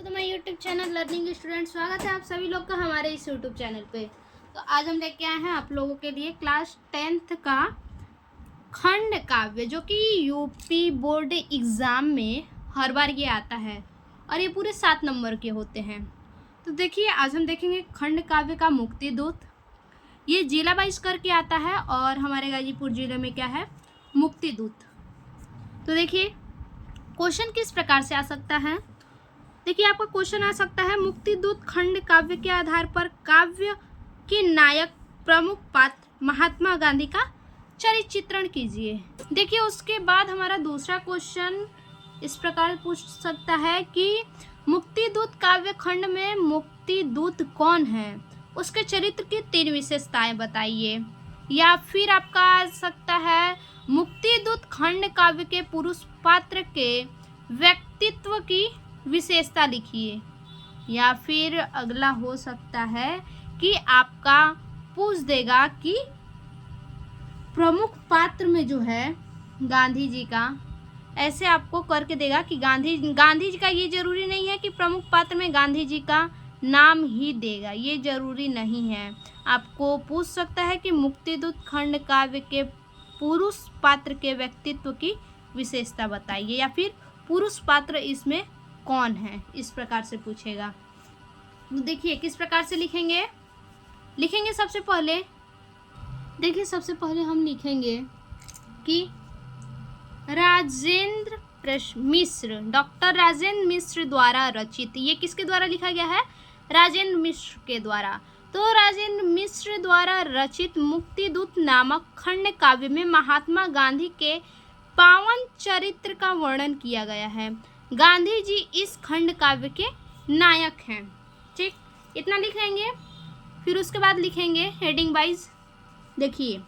तो मैं YouTube channel learning student, स्वागत है आप सभी लोग का हमारे इस यूट्यूब चैनल पे। तो आज हम लेके आए हैं आप लोगों के लिए क्लास 10th का खंड काव्य, जो कि यूपी बोर्ड एग्ज़ाम में हर बार ये आता है और ये पूरे 7 नंबर के होते हैं। तो देखिए, आज हम देखेंगे खंड काव्य का मुक्ति दूत। ये जिला वाइज करके आता है और हमारे गाजीपुर जिले में क्या है, मुक्ति दूत। तो देखिए क्वेश्चन किस प्रकार से आ सकता है। देखिए आपका क्वेश्चन आ सकता है, मुक्ति दूत खंड काव्य के आधार पर काव्य के नायक प्रमुख पात्र महात्मा गांधी का चरित्र चित्रण कीजिए। देखिए उसके बाद हमारा दूसरा क्वेश्चन इस प्रकार पूछ सकता है कि मुक्ति दूत काव्य खंड में मुक्ति दूत कौन है, उसके चरित्र की 3 विशेषताएं बताइए। या फिर आपका आ सकता है, मुक्ति दूत खंड काव्य के पुरुष पात्र के व्यक्तित्व की विशेषता लिखिए। या फिर अगला हो सकता है कि आपका पूछ देगा कि प्रमुख पात्र में जो है गांधी जी का, ऐसे आपको करके देगा कि गांधी जी का, ये जरूरी नहीं है कि प्रमुख पात्र में गांधी जी का नाम ही देगा, ये जरूरी नहीं है। आपको पूछ सकता है कि मुक्तिदूत खंड काव्य के पुरुष पात्र के व्यक्तित्व की विशेषता बताइए, या फिर पुरुष पात्र इसमें कौन है, इस प्रकार से पूछेगा। तो देखिए किस प्रकार से लिखेंगे सबसे पहले। देखिए सबसे पहले हम लिखेंगे कि राजेंद्र मिश्र, डॉक्टर राजेंद्र मिश्र द्वारा रचित। ये किसके द्वारा लिखा गया है, राजेंद्र मिश्र के द्वारा। तो राजेंद्र मिश्र द्वारा रचित मुक्तिदूत नामक खंड काव्य में महात्मा गांधी के पावन चरित्र का वर्णन किया गया है। गांधी जी इस खंड काव्य के नायक हैं। ठीक, इतना लिख लेंगे। फिर उसके बाद लिखेंगे हेडिंग वाइज। देखिए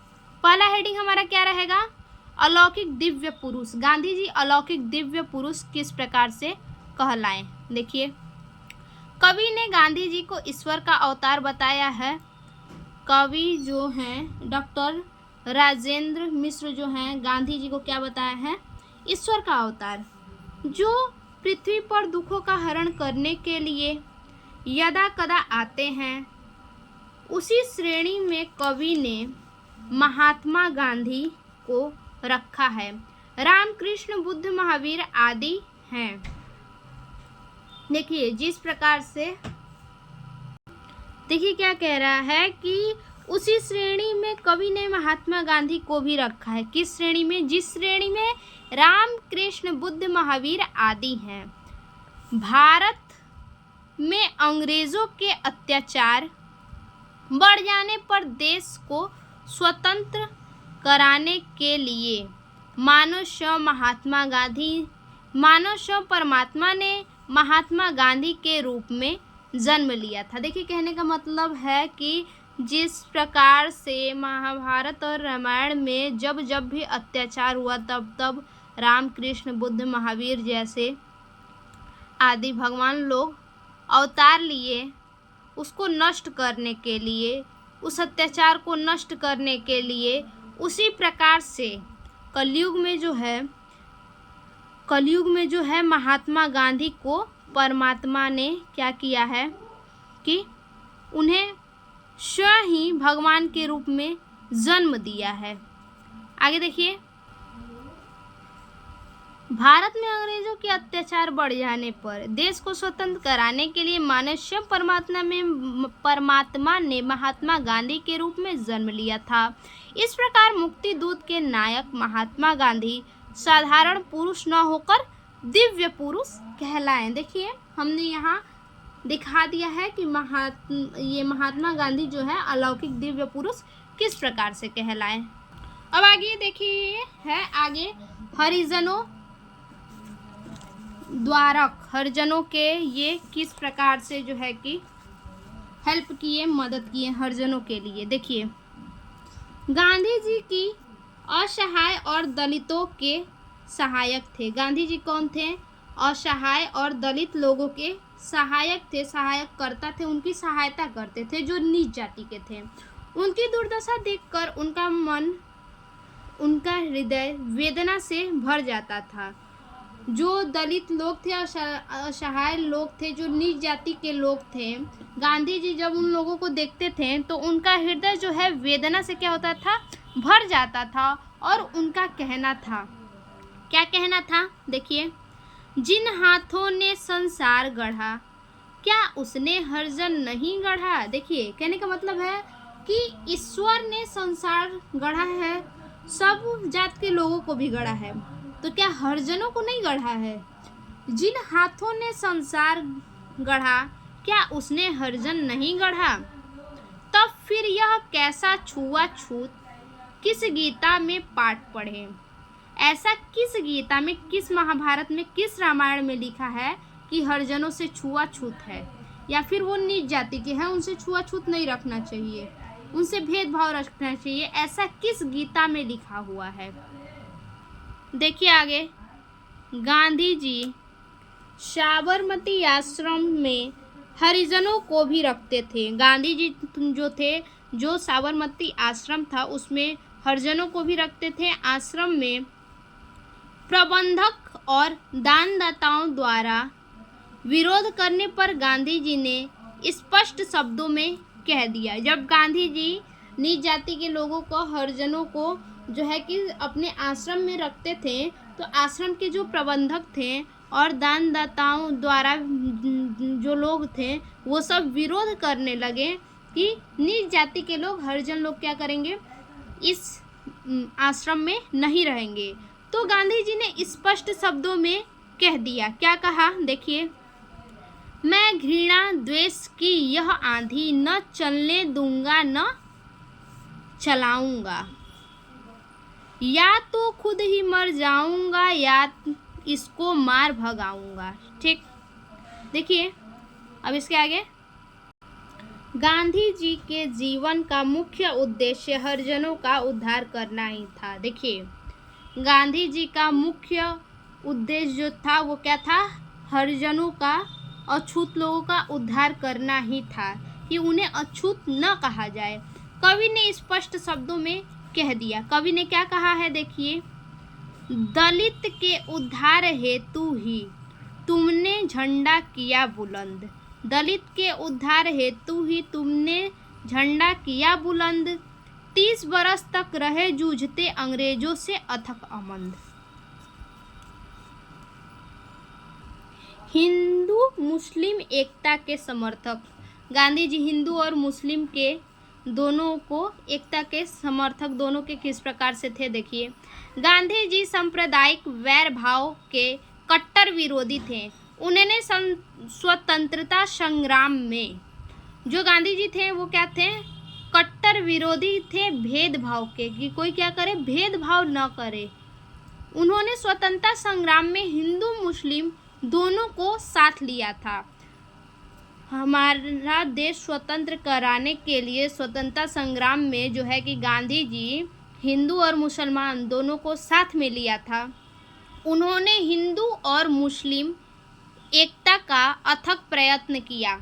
पहला हेडिंग हमारा क्या रहेगा, अलौकिक दिव्य पुरुष। गांधी जी अलौकिक दिव्य पुरुष किस प्रकार से कहलाएं। देखिए, कवि ने गांधी जी को ईश्वर का अवतार बताया है। कवि जो हैं डॉक्टर राजेंद्र मिश्र जो हैं, गांधी जी को क्या बताया है, ईश्वर का अवतार, जो पृथ्वी पर दुखों का हरण करने के लिए यदा कदा आते हैं। उसी श्रेणी में कवि ने महात्मा गांधी को रखा है। रामकृष्ण बुद्ध महावीर आदि हैं। देखिए जिस प्रकार से, देखिए क्या कह रहा है कि उसी श्रेणी में कवि ने महात्मा गांधी को भी रखा है। किस श्रेणी में, जिस श्रेणी में राम कृष्ण बुद्ध महावीर आदि हैं। भारत में अंग्रेजों के अत्याचार बढ़ जाने पर देश को स्वतंत्र कराने के लिए मानव परमात्मा ने महात्मा गांधी के रूप में जन्म लिया था। देखिए कहने का मतलब है कि जिस प्रकार से महाभारत और रामायण में जब जब भी अत्याचार हुआ तब तब राम कृष्ण बुद्ध महावीर जैसे आदि भगवान लोग अवतार लिए, उसको नष्ट करने के लिए, उस अत्याचार को नष्ट करने के लिए। उसी प्रकार से कलयुग में जो है महात्मा गांधी को परमात्मा ने क्या किया है कि उन्हें स्वयं ही भगवान के रूप में जन्म दिया है। आगे देखिए, भारत में अंग्रेजों के अत्याचार बढ़ जाने पर देश को स्वतंत्र कराने के लिए मानव परमात्मा ने महात्मा गांधी के रूप में जन्म लिया था। इस प्रकार मुक्ति दूत के नायक महात्मा गांधी साधारण पुरुष न होकर दिव्य पुरुष कहलाएं। देखिए हमने यहाँ दिखा दिया है कि महात्मा गांधी जो है अलौकिक दिव्य पुरुष किस प्रकार से कहलाएं। अब आगे देखिए है आगे, हरिजनों के ये किस प्रकार से जो है कि हेल्प किए, मदद किए हरिजनों के लिए। देखिए गांधी जी की असहाय और दलितों के सहायक थे। गांधी जी कौन थे, असहाय और दलित लोगों के सहायक थे, सहायक करता थे, उनकी सहायता करते थे जो नीच जाति के थे। उनकी दुर्दशा देखकर उनका मन, उनका हृदय वेदना से भर जाता था। जो दलित लोग थे, असहाय लोग थे, जो नीच जाति के लोग थे, गांधी जी जब उन लोगों को देखते थे तो उनका हृदय जो है वेदना से क्या होता था, भर जाता था। और उनका कहना था, क्या कहना था, देखिए, जिन हाथों ने संसार गढ़ा, क्या उसने हरिजन नहीं गढ़ा। देखिए, कहने का मतलब है कि ईश्वर ने संसार गढ़ा है, सब जात के लोगों को भी गढ़ा है, तो क्या हरिजनों को नहीं गढ़ा है। जिन हाथों ने संसार गढ़ा, क्या उसने हरिजन नहीं गढ़ा। तब फिर यह कैसा छुआछूत, किस गीता में पाठ पढ़े। ऐसा किस गीता में, किस महाभारत में, किस रामायण में लिखा है कि हरिजनों से छुआछूत है, या फिर वो नीच जाति के हैं, उनसे छुआछूत नहीं रखना चाहिए, उनसे भेदभाव रखना चाहिए, ऐसा किस गीता में लिखा हुआ है। देखिए आगे, गांधी जी साबरमती आश्रम में हरिजनों को भी रखते थे। गांधी जी जो थे, जो साबरमती आश्रम था उसमें हरिजनों को भी रखते थे। आश्रम में प्रबंधक और दानदाताओं द्वारा विरोध करने पर गांधी जी ने स्पष्ट शब्दों में कह दिया। जब गांधी जी नीच जाति के लोगों को, हरिजनों को जो है कि अपने आश्रम में रखते थे, तो आश्रम के जो प्रबंधक थे और दानदाताओं द्वारा जो लोग थे वो सब विरोध करने लगे कि नीच जाति के लोग, हरिजन लोग क्या करेंगे, इस आश्रम में नहीं रहेंगे। तो गांधी जी ने स्पष्ट शब्दों में कह दिया, क्या कहा, देखिए, मैं घृणा द्वेष की यह आंधी न चलने दूंगा, न चलाऊंगा, या तो खुद ही मर जाऊंगा या इसको मार भगाऊंगा। ठीक, देखिए अब इसके आगे, गांधी जी के जीवन का मुख्य उद्देश्य हरिजनों का उद्धार करना ही था। देखिए, गांधी जी का मुख्य उद्देश्य जो था वो क्या था, हरिजनों का, अछूत लोगों का उद्धार करना ही था, कि उन्हें अछूत न कहा जाए। कवि ने स्पष्ट शब्दों में कह दिया। कवि ने क्या कहा है, देखिए, दलित के उद्धार हेतु ही तुमने झंडा किया बुलंद। दलित के उद्धार हेतु ही तुमने झंडा किया बुलंद। 30 बरस तक रहे जूझते अंग्रेजों से अथक अमंद। हिंदू मुस्लिम एकता के समर्थक। गांधी जी हिंदू और मुस्लिम के दोनों को, एकता के समर्थक दोनों के किस प्रकार से थे, देखिए, गांधी जी सांप्रदायिक वैर भाव के कट्टर विरोधी थे। उन्होंने स्वतंत्रता संग्राम में, जो गांधी जी थे वो क्या थे, कट्टर विरोधी थे भेदभाव के, कि कोई क्या करे, भेदभाव न करे। उन्होंने स्वतंत्रता संग्राम में हिंदू मुस्लिम दोनों को साथ लिया था। हमारा देश स्वतंत्र कराने के लिए स्वतंत्रता संग्राम में जो है कि गांधी जी हिंदू और मुसलमान दोनों को साथ में लिया था। उन्होंने हिंदू और मुस्लिम एकता का अथक प्रयत्न किया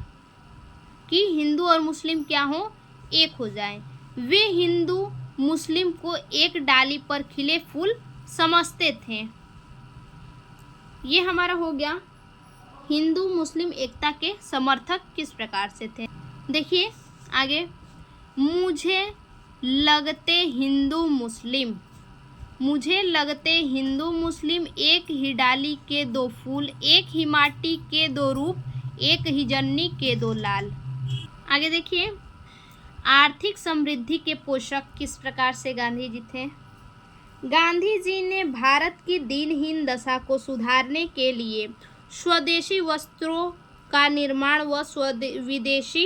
कि हिंदू और मुस्लिम क्या हो, एक हो जाएं। वे हिंदू मुस्लिम को एक डाली पर खिले फूल समझते थे। ये हमारा हो गया हिंदू मुस्लिम एकता के समर्थक किस प्रकार से थे। देखिए आगे, मुझे लगते हिंदू मुस्लिम, मुझे लगते हिंदू मुस्लिम एक ही डाली के दो फूल, एक ही माटी के दो रूप, एक ही जननी के दो लाल। आगे देखिए, आर्थिक समृद्धि के पोषक किस प्रकार से गांधी जी थे। गांधी जी ने भारत की दीनहीन दशा को सुधारने के लिए स्वदेशी वस्त्रों का निर्माण व विदेशी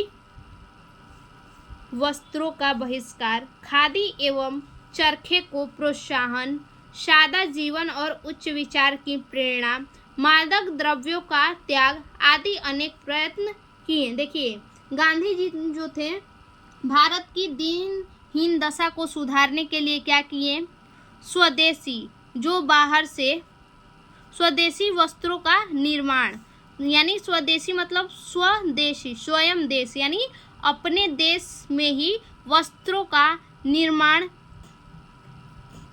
वस्त्रों का बहिष्कार, खादी एवं चरखे को प्रोत्साहन, सादा जीवन और उच्च विचार की प्रेरणा, मादक द्रव्यों का त्याग आदि अनेक प्रयत्न किए। देखिए, गांधी जी जो थे भारत की दीनहीन दशा को सुधारने के लिए क्या किए, स्वदेशी, जो बाहर से स्वदेशी वस्त्रों का निर्माण, यानी स्वदेशी मतलब स्वदेशी, स्वयं देश, यानी अपने देश में ही वस्त्रों का निर्माण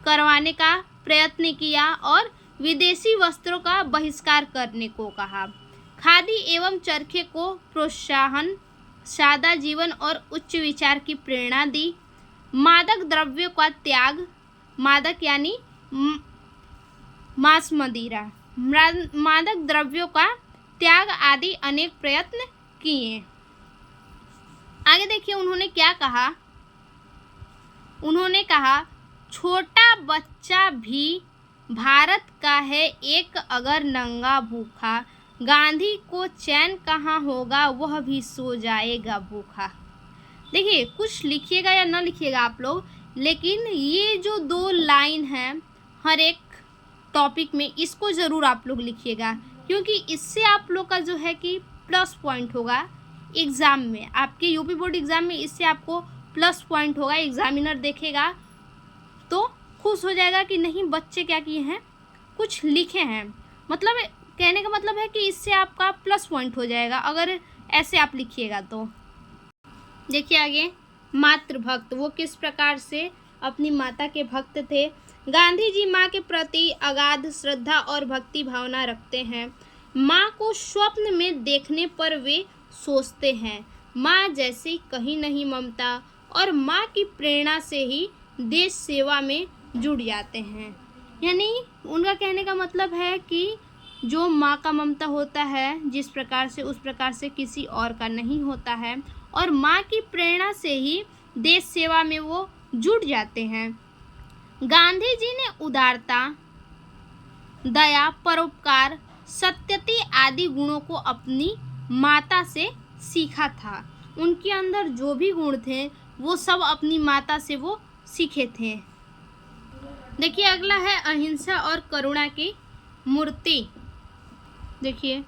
करवाने का प्रयत्न किया और विदेशी वस्त्रों का बहिष्कार करने को कहा। खादी एवं चरखे को प्रोत्साहन, सादा जीवन और उच्च विचार की प्रेरणा दी। मादक द्रव्यों का त्याग, मादक यानी मांस मदिरा, मादक द्रव्यों का त्याग आदि अनेक प्रयत्न किए। आगे देखिए उन्होंने क्या कहा। उन्होंने कहा, छोटा बच्चा भी भारत का है एक अगर नंगा भूखा, गांधी को चैन कहाँ होगा वह भी सो जाएगा भूखा। देखिए कुछ लिखिएगा या ना लिखिएगा आप लोग, लेकिन ये जो 2 लाइन है हर एक टॉपिक में, इसको ज़रूर आप लोग लिखिएगा, क्योंकि इससे आप लोग का जो है कि प्लस पॉइंट होगा एग्ज़ाम में, आपके यूपी बोर्ड एग्ज़ाम में। इससे आपको प्लस पॉइंट होगा, एग्जामिनर देखेगा तो खुश हो जाएगा कि नहीं बच्चे क्या किए हैं, कुछ लिखे हैं। मतलब कहने का मतलब है कि इससे आपका प्लस पॉइंट हो जाएगा अगर ऐसे आप लिखिएगा तो। देखिए आगे, मातृभक्त, वो किस प्रकार से अपनी माता के भक्त थे। गांधी जी माँ के प्रति अगाध श्रद्धा और भक्ति भावना रखते हैं। माँ को स्वप्न में देखने पर वे सोचते हैं, माँ जैसी कहीं नहीं ममता, और माँ की प्रेरणा से ही देश सेवा में जुड़ जाते हैं। यानी उनका कहने का मतलब है कि जो माँ का ममता होता है जिस प्रकार से, उस प्रकार से किसी और का नहीं होता है, और माँ की प्रेरणा से ही देश सेवा में वो जुट जाते हैं। गांधी जी ने उदारता, दया, परोपकार, सत्यता आदि गुणों को अपनी माता से सीखा था। उनके अंदर जो भी गुण थे वो सब अपनी माता से वो सीखे थे। देखिए अगला है अहिंसा और करुणा की मूर्ति। देखिए,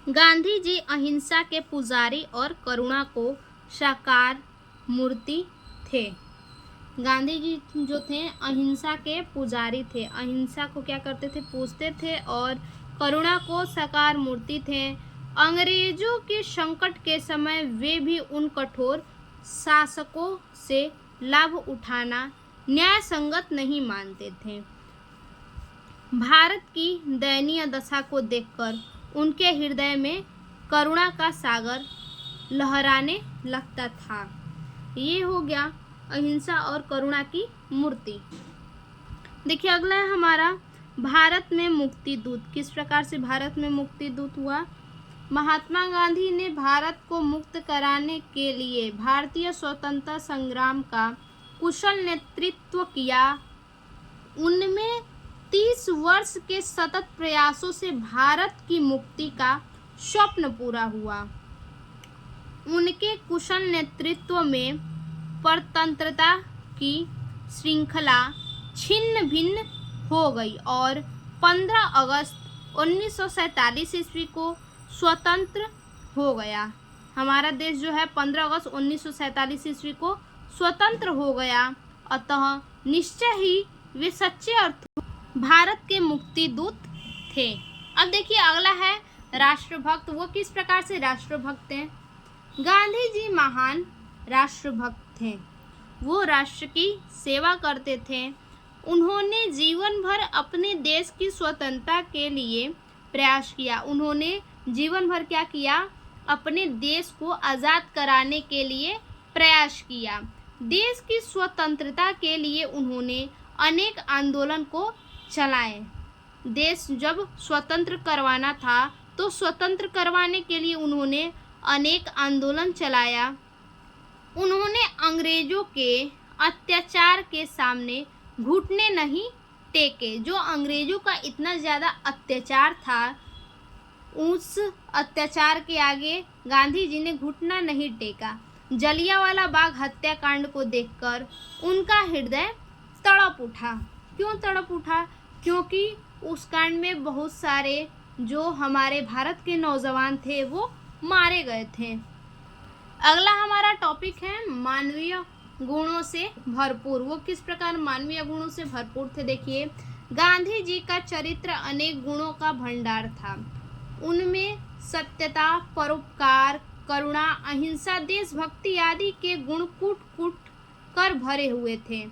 गांधी जी अहिंसा के पुजारी और करुणा को साकार मूर्ति थे। गांधी जी जो थे अहिंसा के पुजारी थे, अहिंसा को क्या करते थे, पूजते थे, और करुणा को साकार मूर्ति थे। अंग्रेजों के संकट के समय वे भी उन कठोर शासकों से लाभ उठाना न्याय संगत नहीं मानते थे। भारत की दयनीय दशा को देखकर उनके हृदय में करुणा का सागर लहराने लगता था। ये हो गया अहिंसा और करुणा की मूर्ति। देखिए अगला है हमारा भारत में मुक्ति दूत। किस प्रकार से भारत में मुक्ति दूत हुआ। महात्मा गांधी ने भारत को मुक्त कराने के लिए भारतीय स्वतंत्रता संग्राम का कुशल नेतृत्व किया। उनमें 30 वर्ष के सतत प्रयासों से भारत की मुक्ति का स्वप्न पूरा हुआ। उनके कुशल नेतृत्व में परतंत्रता की श्रृंखला छिन्न भिन्न हो गई और 15 अगस्त 1947 ईस्वी को स्वतंत्र हो गया। हमारा देश जो है 15 अगस्त 1947 ईस्वी को स्वतंत्र हो गया। अतः निश्चय ही वे सच्चे अर्थ भारत के मुक्ति दूत थे। अब देखिए अगला है राष्ट्रभक्त। वो किस प्रकार से राष्ट्रभक्त हैं। गांधी जी महान राष्ट्रभक्त थे। वो राष्ट्र की सेवा करते थे। उन्होंने जीवन भर अपने देश की स्वतंत्रता के लिए प्रयास किया। उन्होंने जीवन भर क्या किया, अपने देश को आज़ाद कराने के लिए प्रयास किया। देश की स्वतंत्रता के लिए उन्होंने अनेक आंदोलन को चलाए। देश जब स्वतंत्र करवाना था तो स्वतंत्र करवाने के लिए उन्होंने अनेक आंदोलन चलाया। उन्होंने अंग्रेजों के अत्याचार के सामने घुटने नहीं टेके। जो अंग्रेजों का इतना ज़्यादा अत्याचार था, उस अत्याचार के आगे गांधी जी ने घुटना नहीं टेका। जलियांवाला बाग हत्याकांड को देखकर उनका हृदय तड़प उठा। क्यों तड़प उठा? क्योंकि उस कांड में बहुत सारे जो हमारे भारत के नौजवान थे वो मारे गए थे। अगला हमारा टॉपिक है मानवीय गुणों से भरपूर। वो किस प्रकार मानवीय गुणों से भरपूर थे। देखिए, गांधी जी का चरित्र अनेक गुणों का भंडार था। उनमें सत्यता, परोपकार, करुणा, अहिंसा, देशभक्ति आदि के गुण कूट कूट कर भरे हुए थे।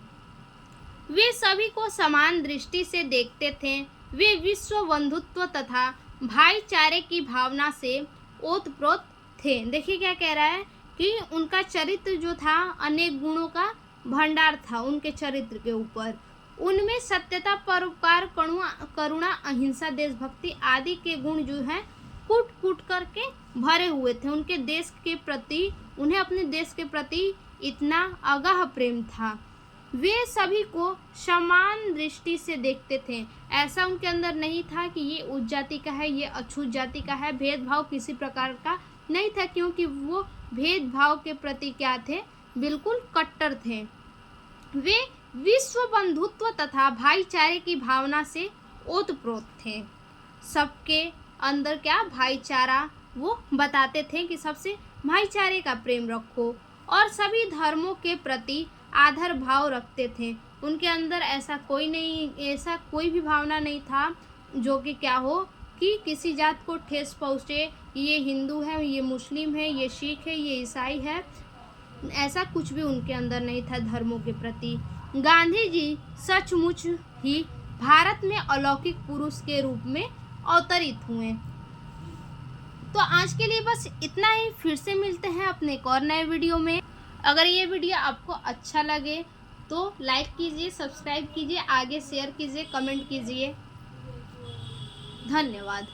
वे सभी को समान दृष्टि से देखते थे। वे विश्व बंधुत्व तथा भाईचारे की भावना से ओतप्रोत थे। देखिए क्या कह रहा है कि उनका चरित्र जो था अनेक गुणों का भंडार था उनके चरित्र के ऊपर। उनमें सत्यता, परोपकार, करुणा, अहिंसा, देशभक्ति आदि के गुण जो हैं कूट कूट करके भरे हुए थे। उनके देश के प्रति, उन्हें अपने देश के प्रति इतना अगाध प्रेम था। वे सभी को समान दृष्टि से देखते थे। ऐसा उनके अंदर नहीं था कि ये उच्च जाति का है, ये अछूत जाति का है, भेदभाव किसी प्रकार का नहीं था, क्योंकि वो भेदभाव के प्रति क्या थे, बिल्कुल कट्टर थे। वे विश्व बंधुत्व तथा भाईचारे की भावना से ओतप्रोत थे। सबके अंदर क्या भाईचारा वो बताते थे कि सबसे भाईचारे का प्रेम रखो, और सभी धर्मों के प्रति आदर भाव रखते थे। उनके अंदर ऐसा कोई भी भावना नहीं था जो कि क्या हो कि किसी जात को ठेस पहुँचे, ये हिंदू है, ये मुस्लिम है, ये सिख है, ये ईसाई है, ऐसा कुछ भी उनके अंदर नहीं था धर्मों के प्रति। गांधी जी सचमुच ही भारत में अलौकिक पुरुष के रूप में अवतरित हुए। तो आज के लिए बस इतना ही। फिर से मिलते हैं अपने एक और नए वीडियो में। अगर ये वीडियो आपको अच्छा लगे तो लाइक कीजिए, सब्सक्राइब कीजिए, आगे शेयर कीजिए, कमेंट कीजिए। धन्यवाद।